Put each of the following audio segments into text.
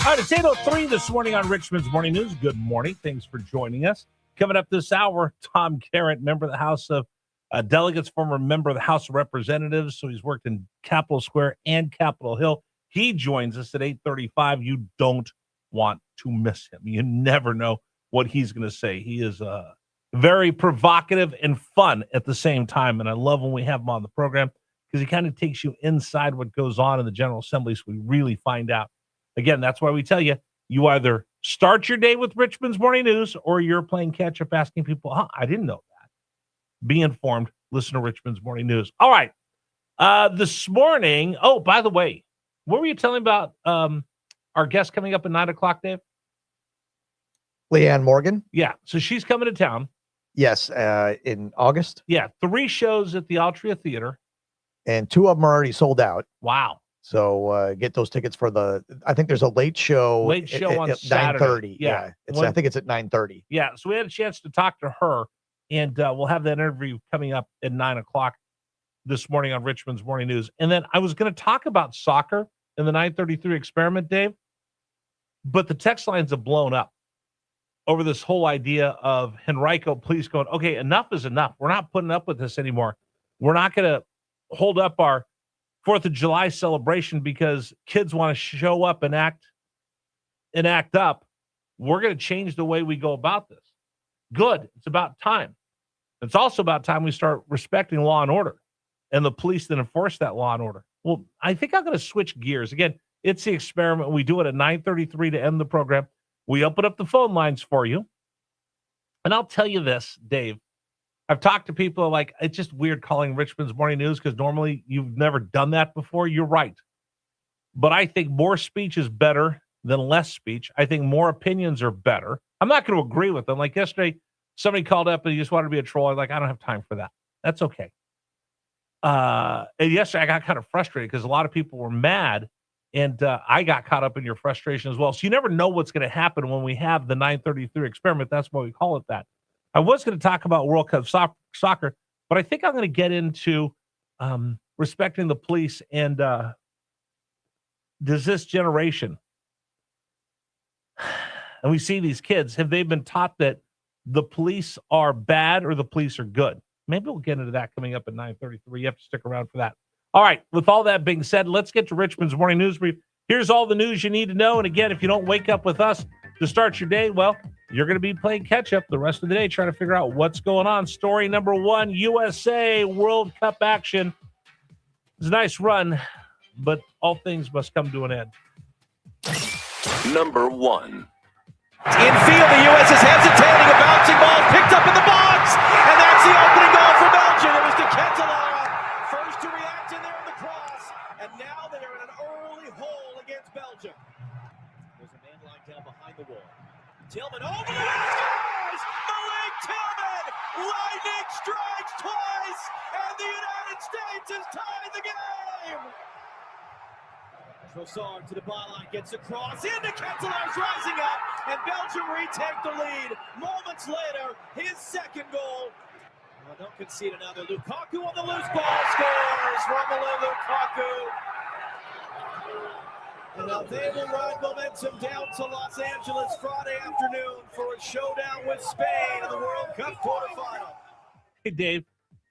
All right, it's 8:03 this morning on Richmond's Morning News. Good morning. Thanks for joining us. Coming up this hour, Tom Garrett, member of the House of Delegates, former member of the House of Representatives. So he's worked in Capitol Square and Capitol Hill. He joins us at 8:35. You don't want to miss him. You never know what he's going to say. He is very provocative and fun at the same time. And I love when we have him on the program because he kind of takes you inside what goes on in the General Assembly so we really find out. Again, that's why we tell you, you either start your day with Richmond's Morning News or you're playing catch-up asking people, I didn't know that. Be informed. Listen to Richmond's Morning News. All right. This morning, by the way, what were you telling about our guest coming up at 9 o'clock, Dave? Leanne Morgan? Yeah. So she's coming to town. Yes, in August. Yeah. 3 shows at the Altria Theater. And 2 of them are already sold out. Wow. So get those tickets for I think there's a late show on Saturday. 9:30. Yeah. I think it's at 9:30. Yeah. So we had a chance to talk to her, and we'll have that interview coming up at 9 o'clock this morning on Richmond's Morning News. And then I was going to talk about soccer in the 933 experiment, Dave, but the text lines have blown up over this whole idea of Henrico Police going, okay, enough is enough. We're not putting up with this anymore. We're not going to hold up our 4th of July celebration because kids want to show up and act up. We're going to change the way we go about this. Good. It's about time. It's also about time we start respecting law and order and the police that enforce that law and order. Well, I think I'm going to switch gears. Again, it's the experiment. We do it at 9:33 to end the program. We open up the phone lines for you. And I'll tell you this, Dave. I've talked to people like, it's just weird calling Richmond's Morning News because normally you've never done that before. You're right. But I think more speech is better than less speech. I think more opinions are better. I'm not going to agree with them. Like yesterday, somebody called up and he just wanted to be a troll. I'm like, I don't have time for that. That's okay. And yesterday I got kind of frustrated because a lot of people were mad and I got caught up in your frustration as well. So you never know what's going to happen when we have the 933 experiment. That's why we call it that. I was going to talk about World Cup soccer, but I think I'm going to get into respecting the police and does this generation, and we see these kids, have they been taught that the police are bad or the police are good? Maybe we'll get into that coming up at 9:33. You have to stick around for that. All right, with all that being said, let's get to Richmond's Morning News Brief. Here's all the news you need to know. And again, if you don't wake up with us to start your day, well, you're going to be playing catch-up the rest of the day, trying to figure out what's going on. Story number 1, USA World Cup action. It's a nice run, but all things must come to an end. Number 1. Infield, the U.S. is hesitating. A bouncing ball picked up in the box, and that's the opening goal for Belgium. It was to Cantelara, first to react in there in the cross, and now they are in an early hole against Belgium. There's a man lying down behind the wall. Tillman over the line, scores! Malik Tillman! Lightning strikes twice, and the United States has tied the game! Trossard to the byline, gets across, into Cantelara's rising up, and Belgium retake the lead. Moments later, his second goal. Well, don't concede another. Lukaku on the loose ball, scores! Romelu Lukaku. And now they will ride momentum down to Los Angeles Friday afternoon for a showdown with Spain in the World Cup quarterfinal. Hey, Dave,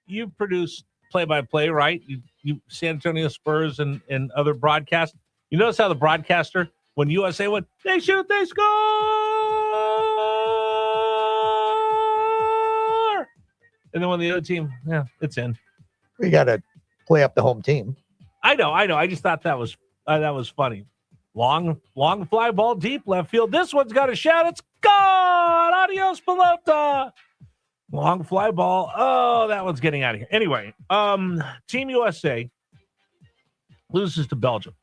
you produce play-by-play, right? You San Antonio Spurs and other broadcasts. You notice how the broadcaster, when USA went, they shoot, they score! And then when the other team, it's in. We got to play up the home team. I know. I just thought that was funny. Long fly ball deep left field. This one's got a shot. It's gone. Adios, pelota. Long fly ball. Oh, that one's getting out of here. Anyway, Team USA loses to Belgium.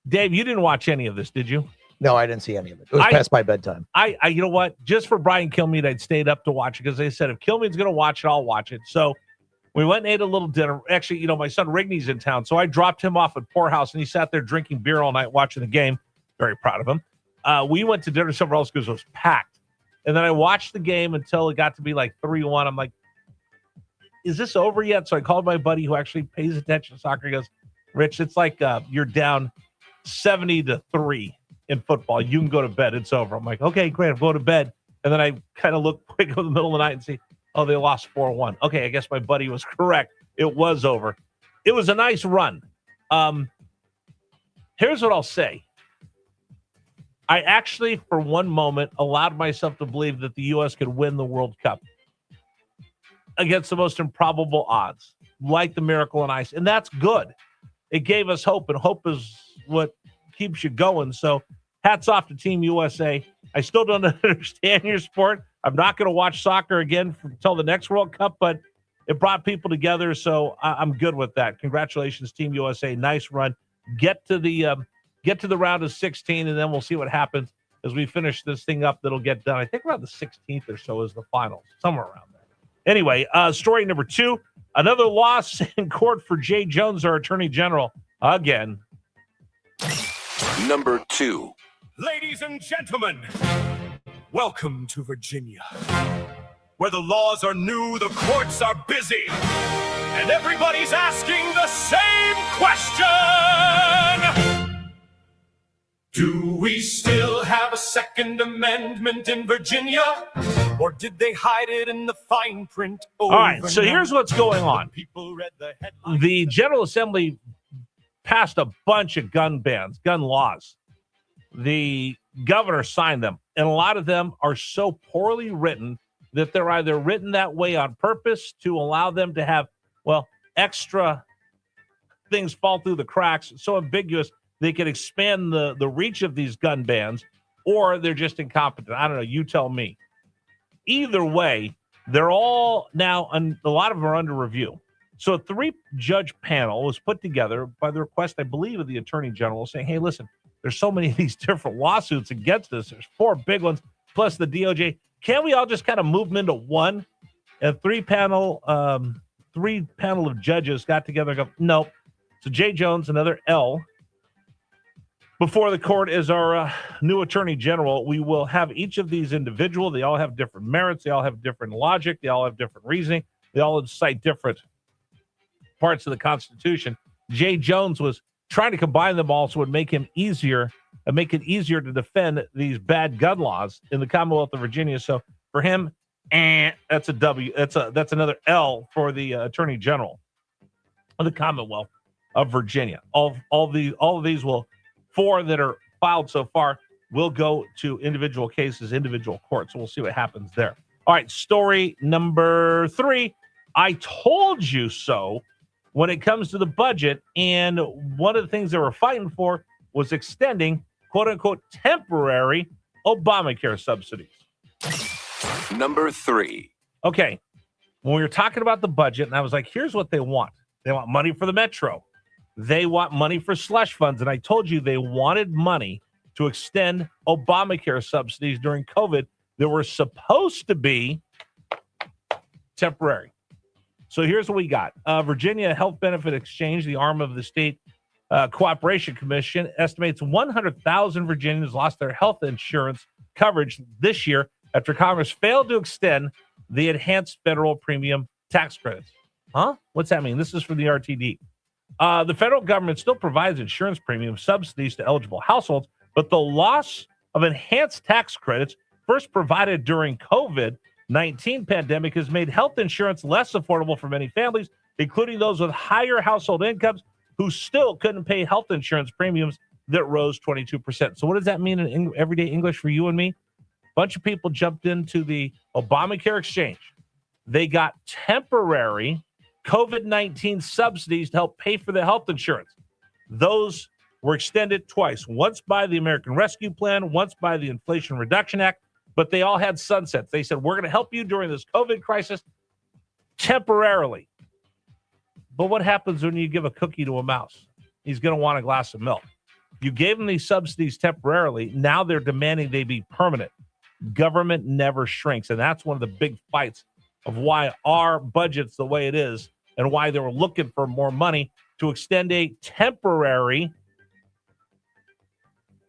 Dave, you didn't watch any of this, did you? No, I didn't see any of it. It was past my bedtime. I you know what? Just for Brian Kilmeade, I'd stayed up to watch it because they said if Kilmeade's going to watch it, I'll watch it. So we went and ate a little dinner. Actually, my son Rigney's in town, so I dropped him off at Poorhouse, and he sat there drinking beer all night watching the game. Very proud of him. We went to dinner somewhere else because it was packed. And then I watched the game until it got to be like 3-1. I'm like, is this over yet? So I called my buddy who actually pays attention to soccer. He goes, Rich, it's like you're down 70-3 in football. You can go to bed. It's over. I'm like, okay, great. I'll go to bed. And then I kind of look quick in the middle of the night and see, oh, they lost 4-1. Okay, I guess my buddy was correct. It was over. It was a nice run. Here's what I'll say. I actually, for one moment, allowed myself to believe that the U.S. could win the World Cup against the most improbable odds, like the Miracle on Ice. And that's good. It gave us hope, and hope is what keeps you going. So hats off to Team USA. I still don't understand your sport. I'm not going to watch soccer again until the next World Cup, but it brought people together, so I'm good with that. Congratulations, Team USA. Nice run. Get to the round of 16, and then we'll see what happens as we finish this thing up. That'll get done. I think around the 16th or so is the finals, somewhere around there. Anyway, story number 2, another loss in court for Jay Jones, our Attorney General, again. Number 2. Ladies and gentlemen, welcome to Virginia, where the laws are new, the courts are busy, and everybody's asking the same question. Do we still have a Second Amendment in Virginia, or did they hide it in the fine print? All right, so here's what's going on. People read the headlines. The General Assembly passed a bunch of gun bans, gun laws. The governor signed them, and a lot of them are so poorly written that they're either written that way on purpose to allow them to have, well, extra things fall through the cracks, so ambiguous they can expand the reach of these gun bans, or they're just incompetent. I don't know. You tell me. Either way, they're all now, and a lot of them are under review. So a 3-judge panel was put together by the request, I believe, of the Attorney General, saying, hey, listen, there's so many of these different lawsuits against us. There's 4 big ones, plus the DOJ. Can't we all just kind of move them into one? And 3-panel of judges got together and go, nope. So Jay Jones, another L. Before the court is our new Attorney General. We will have each of these individual. They all have different merits. They all have different logic. They all have different reasoning. They all cite different parts of the Constitution. Jay Jones was trying to combine them all so it would make him easier and make it easier to defend these bad gun laws in the Commonwealth of Virginia. So for him, that's a W. That's another L for the Attorney General of the Commonwealth of Virginia. All of these will, 4 that are filed so far, will go to individual cases, individual courts. So we'll see what happens there. All right, story number 3. I told you so when it comes to the budget, and one of the things they were fighting for was extending, quote-unquote, temporary Obamacare subsidies. Number 3. Okay, when we were talking about the budget, and I was like, here's what they want. They want money for the Metro. They want money for slush funds, and I told you they wanted money to extend Obamacare subsidies during COVID that were supposed to be temporary. So here's what we got. Virginia Health Benefit Exchange, the arm of the State Cooperation Commission, estimates 100,000 Virginians lost their health insurance coverage this year after Congress failed to extend the enhanced federal premium tax credits. Huh? What's that mean? This is for the RTD. The federal government still provides insurance premium subsidies to eligible households, but the loss of enhanced tax credits first provided during COVID-19 pandemic has made health insurance less affordable for many families, including those with higher household incomes who still couldn't pay health insurance premiums that rose 22%. So what does that mean in everyday English for you and me? A bunch of people jumped into the Obamacare exchange. They got temporary COVID-19 subsidies to help pay for the health insurance. Those were extended twice, once by the American Rescue Plan, once by the Inflation Reduction Act, but they all had sunsets. They said, we're going to help you during this COVID crisis temporarily. But what happens when you give a cookie to a mouse? He's going to want a glass of milk. You gave them these subsidies temporarily. Now they're demanding they be permanent. Government never shrinks, and that's one of the big fights of why our budget's the way it is and why they were looking for more money to extend a temporary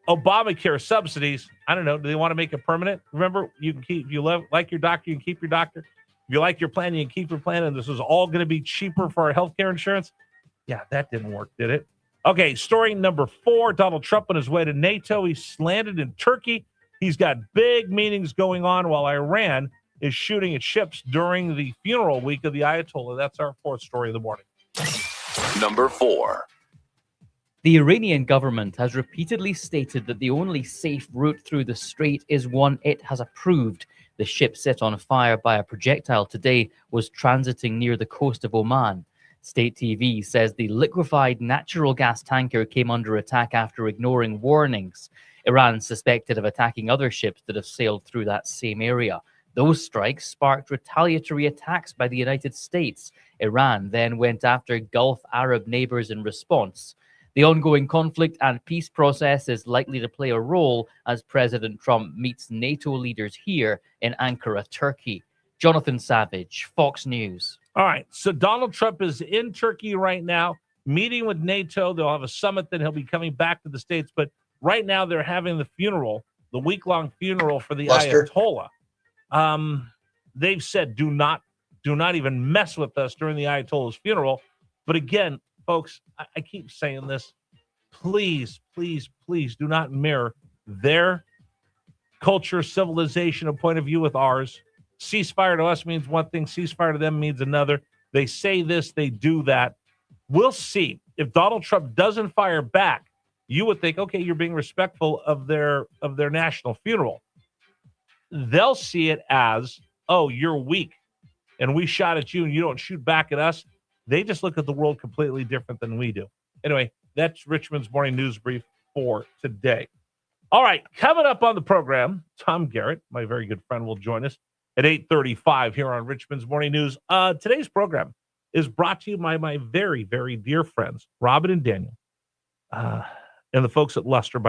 Obamacare subsidies. I don't know. Do they want to make it permanent? Remember, you can keep, if you like your doctor, you can keep your doctor. If you like your plan, you can keep your plan. And this is all going to be cheaper for our healthcare insurance. Yeah, that didn't work, did it? Okay, story number 4, Donald Trump on his way to NATO. He's landed in Turkey. He's got big meetings going on while Iran is shooting at ships during the funeral week of the Ayatollah. That's our 4th story of the morning. Number 4. The Iranian government has repeatedly stated that the only safe route through the strait is one it has approved. The ship set on fire by a projectile today was transiting near the coast of Oman. State TV says the liquefied natural gas tanker came under attack after ignoring warnings. Iran suspected of attacking other ships that have sailed through that same area. Those strikes sparked retaliatory attacks by the United States. Iran then went after Gulf Arab neighbors in response. The ongoing conflict and peace process is likely to play a role as President Trump meets NATO leaders here in Ankara, Turkey. Jonathan Savage, Fox News. All right, so Donald Trump is in Turkey right now, meeting with NATO. They'll have a summit, then he'll be coming back to the States. But right now they're having the funeral, the week-long funeral for the Ayatollah. They've said, do not even mess with us during the Ayatollah's funeral. But again, folks, I keep saying this. Please, please, please do not mirror their culture, civilization, and point of view with ours. Ceasefire to us means one thing. Ceasefire to them means another. They say this, they do that. We'll see. If Donald Trump doesn't fire back, you would think, okay, you're being respectful of their national funeral. They'll see it as, oh, you're weak, and we shot at you, and you don't shoot back at us. They just look at the world completely different than we do. Anyway, that's Richmond's Morning News Brief for today. All right, coming up on the program, Tom Garrett, my very good friend, will join us at 8:35 here on Richmond's Morning News. Today's program is brought to you by my very, very dear friends, Robin and Daniel, and the folks at Luster.